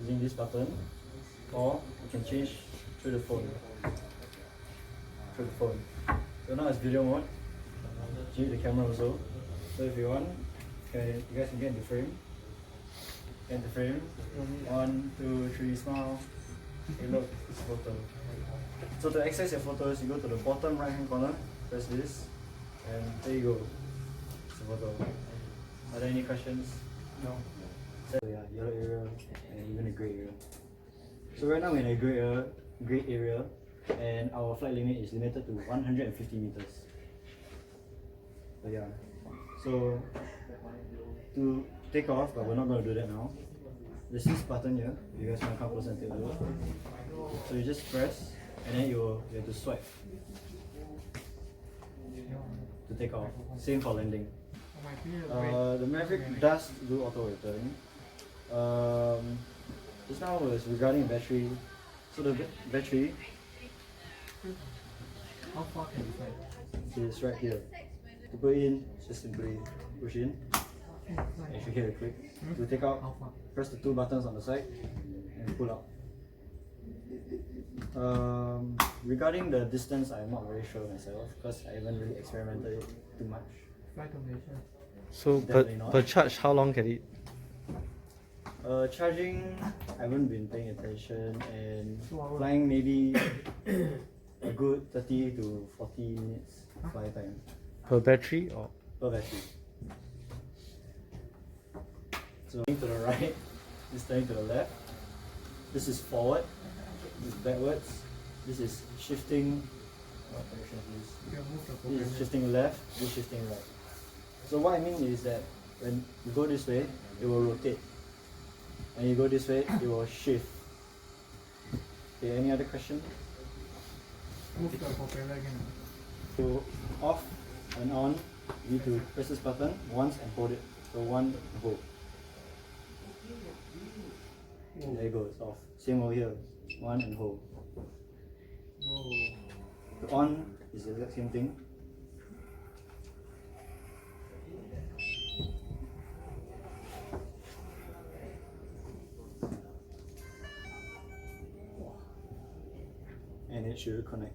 using this button, or you can change through the phone. So now it's video mode. Change the camera also. So if you want, you guys can get in the frame. Get in the frame. 1, 2, 3, smile. Hey look, it's photo. So to access your photos, you go to the bottom right hand corner, press this, and there you go. It's a photo. Are there any questions? No. So yeah, yellow area and even a grey area. So right now we're in a grey area, and our flight limit is limited to 150 meters. So yeah. So to take off, but we're not going to do that now. There's this button here. You guys want to come closer and take a look. So you just press, and then you have to swipe to take off. Same for landing. The Maverick does do auto return. Just now was regarding battery. So the battery How far can you fly? is right here. To put in, just simply push in. And you should hear a click. To take out, press the 2 buttons on the side and pull out. Regarding the distance, I'm not very sure myself because I haven't really experimented it too much. Fly to Malaysia. So per charge, how long can it? Charging, I haven't been paying attention, and flying maybe a good 30 to 40 minutes fly time. Per battery or? Per battery. So turning to the right, this is turning to the left. This is forward, this is backwards, this is shifting. What direction is this? This is shifting left, this is shifting right. So what I mean is that when you go this way, it will rotate. When you go this way, it will shift. Okay, any other question? Move the propeller again. So off and on, you need to press this button once and hold it. So 1 and hold. There you go, it's off. Same over here. 1 and hold. The on is the exact same thing. And it should connect.